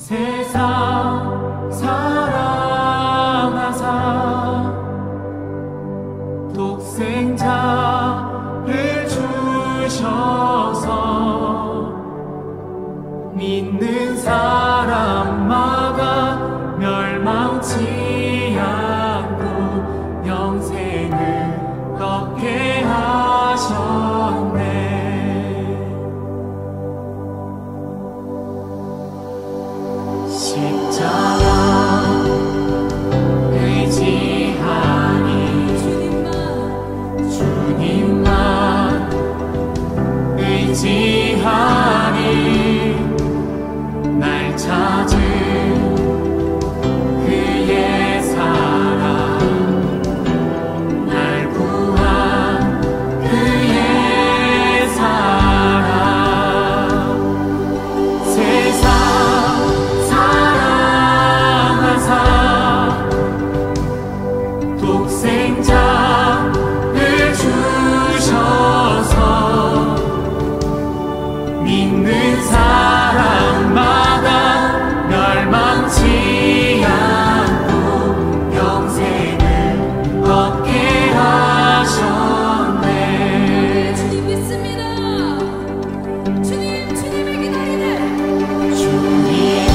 세상 사랑하사 독생자를 주셔서 믿는 사람마다 멸망치 않고 영생을 얻게 하셨네. 십자가 의지하니 주님만 의지하니 날 찾은 그의 사랑 날 구한 그의 사랑 세상 사랑하사 독생자를 주셔서 믿는 사람마다 멸망치 않고 영생을 얻게 하셨네. 주님 믿습니다. 주님을 기다리네. 주님을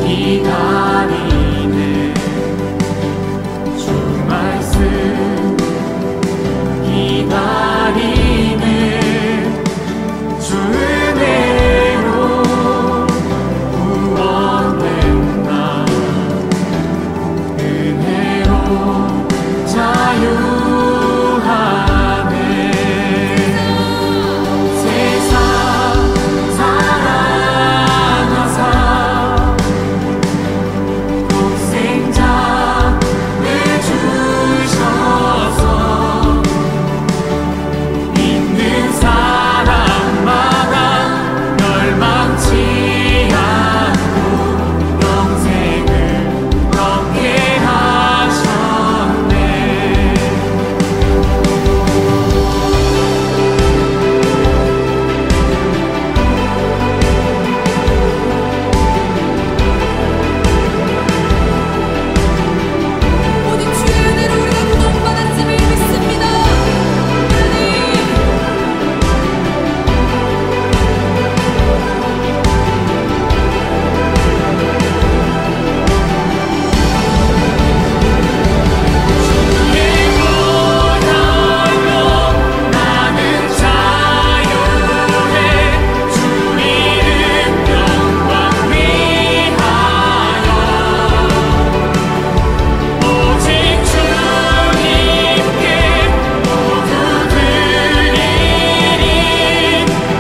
기다리네. 주 말씀 기다리네. 주 은혜로 구원된다. 은혜로 자유하네. 세상 사랑하사 독생자를 주셔서 믿는 사람마다 멸망치 않고 영생을 얻게 하셨네. 오직 주의 은혜로 우리가 구원받았음을 믿습니다. 주의 보혈로 나는 자유해. 주 이름 영광 위하여 오직 주님께 모두 드리리.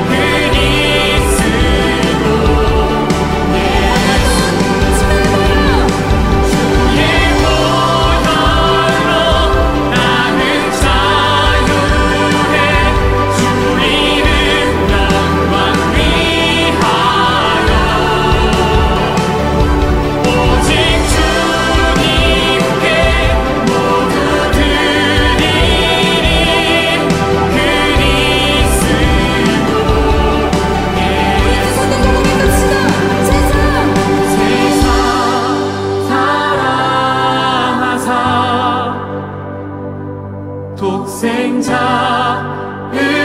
그리스도 예수 주의 보혈로 나는 자유해. 주 이름 영광 위하여 오직 주님께 모두 드리리. 그리스도 손 들고 고백합시다. 세상 사랑하사 독생자를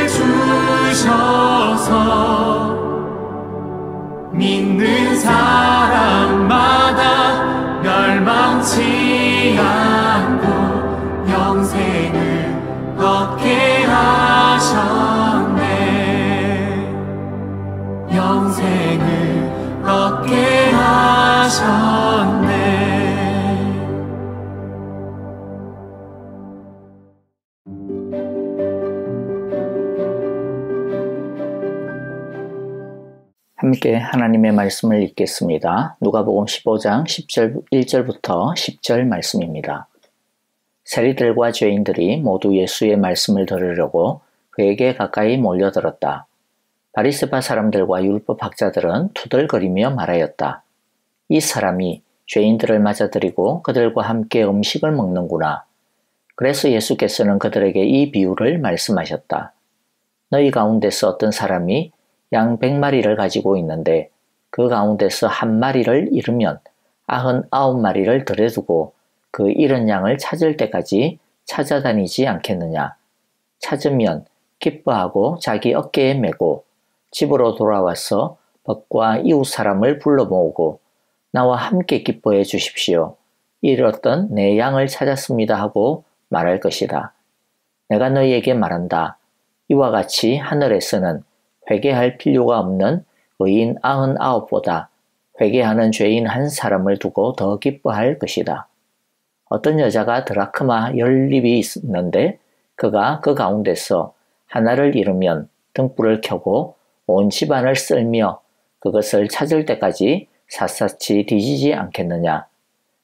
주셔서 믿는 사람마다 멸망치 않고 영생을 얻게 하셨네. 영생을 얻게 하셨네. 함께 하나님의 말씀을 읽겠습니다. 누가복음 15장 1절부터 10절 말씀입니다. 세리들과 죄인들이 모두 예수의 말씀을 들으려고 그에게 가까이 몰려들었다. 바리새파 사람들과 율법 학자들은 투덜거리며 말하였다. 이 사람이 죄인들을 맞아들이고 그들과 함께 음식을 먹는구나. 그래서 예수께서는 그들에게 이 비유를 말씀하셨다. 너희 가운데서 어떤 사람이 양 100마리를 가지고 있는데 그 가운데서 한 마리를 잃으면 99마리를 들여두고 그 잃은 양을 찾을 때까지 찾아다니지 않겠느냐. 찾으면 기뻐하고 자기 어깨에 메고 집으로 돌아와서 벗과 이웃 사람을 불러 모으고 나와 함께 기뻐해 주십시오. 잃었던 내 양을 찾았습니다 하고 말할 것이다. 내가 너희에게 말한다. 이와 같이 하늘에서는 회개할 필요가 없는 의인 99보다 회개하는 죄인 한 사람을 두고 더 기뻐할 것이다. 어떤 여자가 드라크마 10립이 있는데 그가 그 가운데서 하나를 잃으면 등불을 켜고 온 집안을 쓸며 그것을 찾을 때까지 샅샅이 뒤지지 않겠느냐.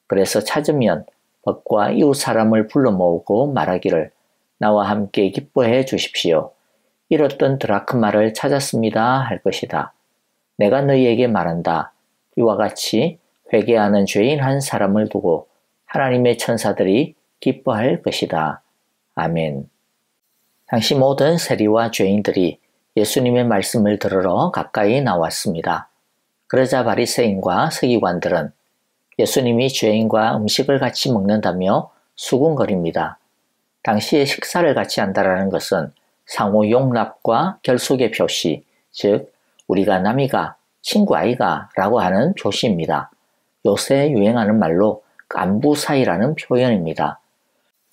그래서 찾으면 벗과 이웃 사람을 불러 모으고 말하기를 나와 함께 기뻐해 주십시오. 잃었던 드라크마를 찾았습니다 할 것이다. 내가 너희에게 말한다. 이와 같이 회개하는 죄인 한 사람을 두고 하나님의 천사들이 기뻐할 것이다. 아멘. 당시 모든 세리와 죄인들이 예수님의 말씀을 들으러 가까이 나왔습니다. 그러자 바리새인과 서기관들은 예수님이 죄인과 음식을 같이 먹는다며 수군거립니다. 당시에 식사를 같이 한다라는 것은 상호 용납과 결속의 표시, 즉 우리가 남이가 친구 아이가 라고 하는 표시입니다. 요새 유행하는 말로 안부 사이라는 표현입니다.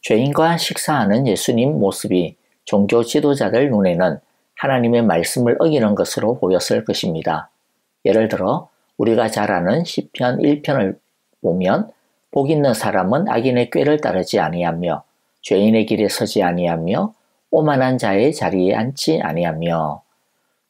죄인과 식사하는 예수님 모습이 종교 지도자들 눈에는 하나님의 말씀을 어기는 것으로 보였을 것입니다. 예를 들어 우리가 잘 아는 시편 1편을 보면 복 있는 사람은 악인의 꾀를 따르지 아니하며 죄인의 길에 서지 아니하며 오만한 자의 자리에 앉지 아니하며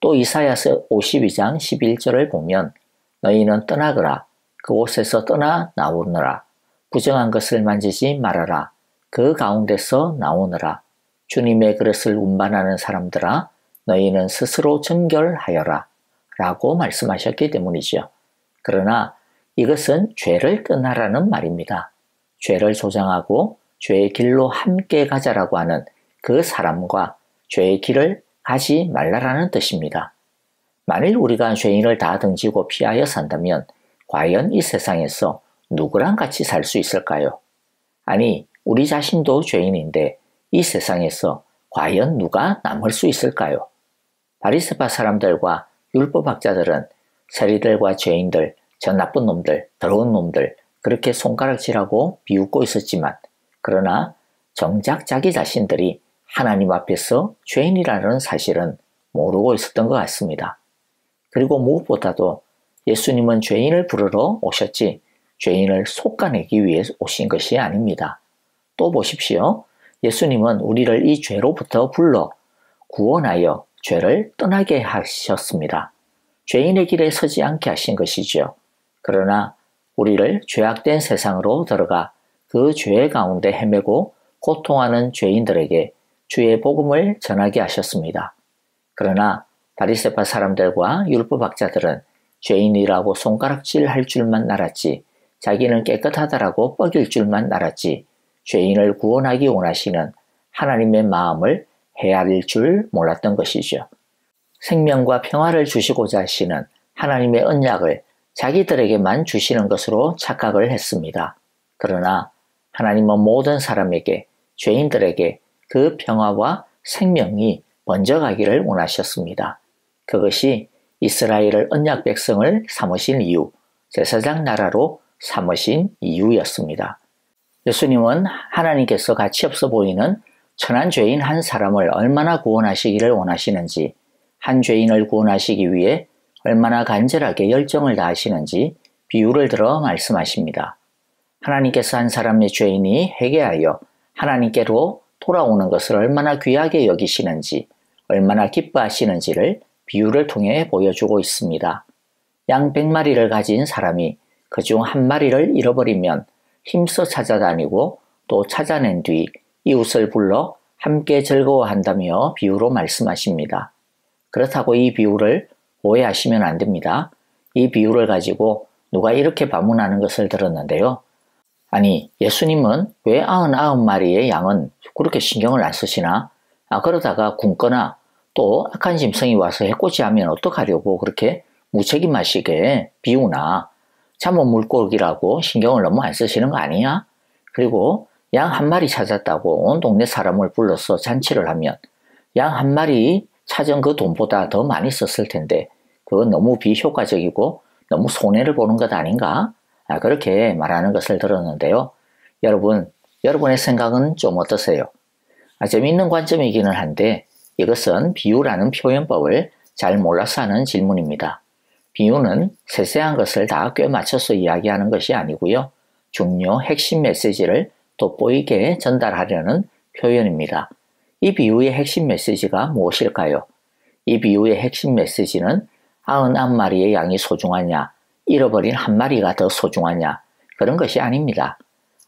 또 이사야서 52장 11절을 보면 너희는 떠나거라 그곳에서 떠나 나오느라 부정한 것을 만지지 말아라 그 가운데서 나오느라 주님의 그릇을 운반하는 사람들아 너희는 스스로 정결하여라 라고 말씀하셨기 때문이죠. 그러나 이것은 죄를 떠나라는 말입니다. 죄를 조장하고 죄의 길로 함께 가자라고 하는 그 사람과 죄의 길을 가지 말라라는 뜻입니다. 만일 우리가 죄인을 다 등지고 피하여 산다면 과연 이 세상에서 누구랑 같이 살 수 있을까요? 아니, 우리 자신도 죄인인데 이 세상에서 과연 누가 남을 수 있을까요? 바리새파 사람들과 율법학자들은 세리들과 죄인들, 저 나쁜 놈들, 더러운 놈들 그렇게 손가락질하고 비웃고 있었지만 그러나 정작 자기 자신들이 하나님 앞에서 죄인이라는 사실은 모르고 있었던 것 같습니다. 그리고 무엇보다도 예수님은 죄인을 부르러 오셨지 죄인을 솎아내기 위해 오신 것이 아닙니다. 또 보십시오. 예수님은 우리를 이 죄로부터 불러 구원하여 죄를 떠나게 하셨습니다. 죄인의 길에 서지 않게 하신 것이죠. 그러나 우리를 죄악된 세상으로 들어가 그 죄 가운데 헤매고 고통하는 죄인들에게 주의 복음을 전하게 하셨습니다. 그러나 바리새파 사람들과 율법학자들은 죄인이라고 손가락질 할 줄만 알았지 자기는 깨끗하다라고 뻐길 줄만 알았지 죄인을 구원하기 원하시는 하나님의 마음을 헤아릴 줄 몰랐던 것이죠. 생명과 평화를 주시고자 하시는 하나님의 언약을 자기들에게만 주시는 것으로 착각을 했습니다. 그러나 하나님은 모든 사람에게 죄인들에게 그 평화와 생명이 번져가기를 원하셨습니다. 그것이 이스라엘을 언약 백성을 삼으신 이유, 제사장 나라로 삼으신 이유였습니다. 예수님은 하나님께서 가치없어 보이는 천한 죄인 한 사람을 얼마나 구원하시기를 원하시는지, 한 죄인을 구원하시기 위해 얼마나 간절하게 열정을 다하시는지 비유를 들어 말씀하십니다. 하나님께서 한 사람의 죄인이 회개하여 하나님께로 돌아오는 것을 얼마나 귀하게 여기시는지, 얼마나 기뻐하시는지를 비유를 통해 보여주고 있습니다. 양 100마리를 가진 사람이 그중 한 마리를 잃어버리면 힘써 찾아다니고 또 찾아낸 뒤 이웃을 불러 함께 즐거워한다며 비유로 말씀하십니다. 그렇다고 이 비유를 오해하시면 안 됩니다. 이 비유를 가지고 누가 이렇게 반문하는 것을 들었는데요. 아니, 예수님은 왜 99마리의 양은 그렇게 신경을 안 쓰시나? 그러다가 굶거나 또 악한 짐승이 와서 해코지 하면 어떡하려고 그렇게 무책임하시게 비우나? 잠은 물고기라고 신경을 너무 안 쓰시는 거 아니야? 그리고 양 한 마리 찾았다고 온 동네 사람을 불러서 잔치를 하면 양 한 마리 찾은 그 돈보다 더 많이 썼을 텐데 그건 너무 비효과적이고 너무 손해를 보는 것 아닌가? 그렇게 말하는 것을 들었는데요. 여러분의 생각은 좀 어떠세요? 재미있는 관점이기는 한데 이것은 비유라는 표현법을 잘 몰라서 하는 질문입니다. 비유는 세세한 것을 다 꿰맞춰서 이야기하는 것이 아니고요. 중요 핵심 메시지를 돋보이게 전달하려는 표현입니다. 이 비유의 핵심 메시지가 무엇일까요? 이 비유의 핵심 메시지는 99마리의 양이 소중하냐, 잃어버린 한 마리가 더 소중하냐, 그런 것이 아닙니다.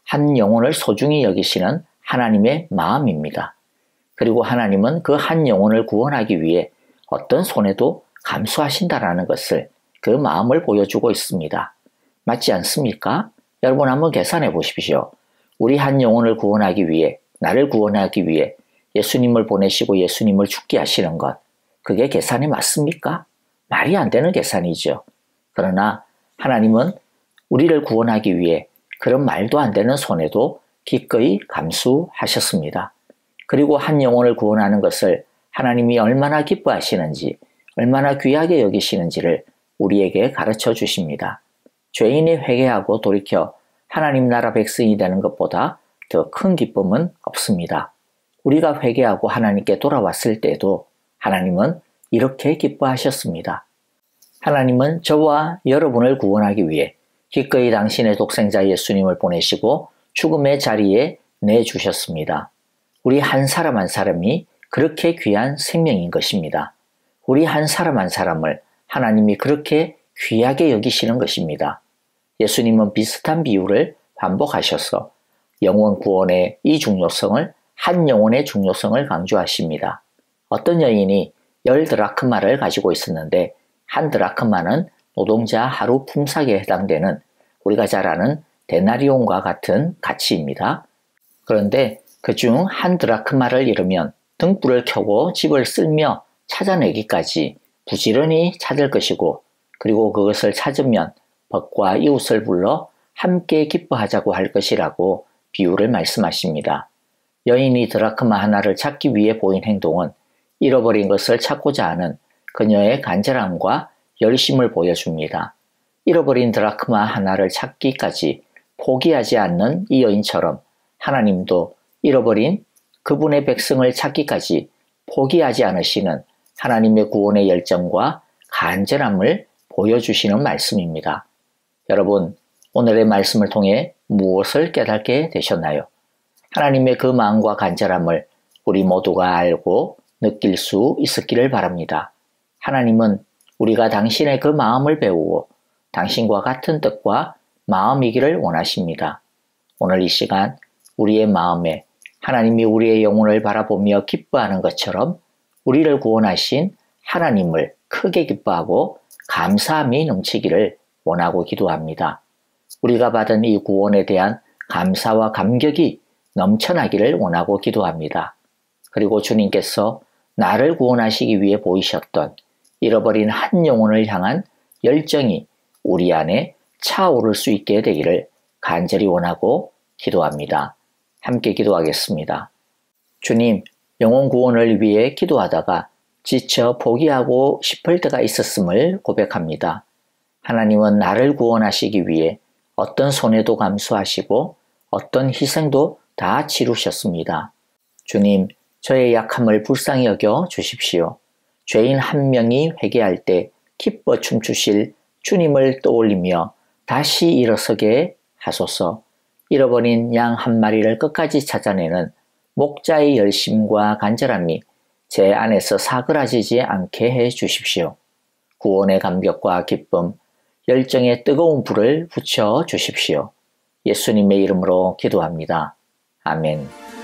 한 영혼을 소중히 여기시는 하나님의 마음입니다. 그리고 하나님은 그 한 영혼을 구원하기 위해 어떤 손해도 감수하신다라는 것을, 그 마음을 보여주고 있습니다. 맞지 않습니까? 여러분 한번 계산해 보십시오. 우리 한 영혼을 구원하기 위해, 나를 구원하기 위해 예수님을 보내시고 예수님을 죽게 하시는 것, 그게 계산이 맞습니까? 말이 안 되는 계산이죠. 그러나 하나님은 우리를 구원하기 위해 그런 말도 안 되는 손해도 기꺼이 감수하셨습니다. 그리고 한 영혼을 구원하는 것을 하나님이 얼마나 기뻐하시는지, 얼마나 귀하게 여기시는지를 우리에게 가르쳐 주십니다. 죄인이 회개하고 돌이켜 하나님 나라 백성이 되는 것보다 더 큰 기쁨은 없습니다. 우리가 회개하고 하나님께 돌아왔을 때도 하나님은 이렇게 기뻐하셨습니다. 하나님은 저와 여러분을 구원하기 위해 기꺼이 당신의 독생자 예수님을 보내시고 죽음의 자리에 내주셨습니다. 우리 한 사람 한 사람이 그렇게 귀한 생명인 것입니다. 우리 한 사람 한 사람을 하나님이 그렇게 귀하게 여기시는 것입니다. 예수님은 비슷한 비유를 반복하셔서 영혼 구원의 이 중요성을, 한 영혼의 중요성을 강조하십니다. 어떤 여인이 10드라크마를 가지고 있었는데 한 드라크마는 노동자 하루 품삯에 해당되는 우리가 잘 아는 데나리온과 같은 가치입니다. 그런데 그중 한 드라크마를 잃으면 등불을 켜고 집을 쓸며 찾아내기까지 부지런히 찾을 것이고, 그리고 그것을 찾으면 벗과 이웃을 불러 함께 기뻐하자고 할 것이라고 비유를 말씀하십니다. 여인이 드라크마 하나를 찾기 위해 보인 행동은 잃어버린 것을 찾고자 하는 그녀의 간절함과 열심을 보여줍니다. 잃어버린 드라크마 하나를 찾기까지 포기하지 않는 이 여인처럼 하나님도 잃어버린 그분의 백성을 찾기까지 포기하지 않으시는 하나님의 구원의 열정과 간절함을 보여주시는 말씀입니다. 여러분, 오늘의 말씀을 통해 무엇을 깨닫게 되셨나요? 하나님의 그 마음과 간절함을 우리 모두가 알고 느낄 수 있었기를 바랍니다. 하나님은 우리가 당신의 그 마음을 배우고 당신과 같은 뜻과 마음이기를 원하십니다. 오늘 이 시간 우리의 마음에 하나님이 우리의 영혼을 바라보며 기뻐하는 것처럼 우리를 구원하신 하나님을 크게 기뻐하고 감사함이 넘치기를 원하고 기도합니다. 우리가 받은 이 구원에 대한 감사와 감격이 넘쳐나기를 원하고 기도합니다. 그리고 주님께서 나를 구원하시기 위해 보이셨던 잃어버린 한 영혼을 향한 열정이 우리 안에 차오를 수 있게 되기를 간절히 원하고 기도합니다. 함께 기도하겠습니다. 주님, 영혼 구원을 위해 기도하다가 지쳐 포기하고 싶을 때가 있었음을 고백합니다. 하나님은 나를 구원하시기 위해 어떤 손해도 감수하시고 어떤 희생도 다 치르셨습니다. 주님, 저의 약함을 불쌍히 여겨 주십시오. 죄인 한 명이 회개할 때 기뻐 춤추실 주님을 떠올리며 다시 일어서게 하소서. 잃어버린 양 한 마리를 끝까지 찾아내는 목자의 열심과 간절함이 제 안에서 사그라지지 않게 해 주십시오. 구원의 감격과 기쁨, 열정의 뜨거운 불을 붙여 주십시오. 예수님의 이름으로 기도합니다. 아멘.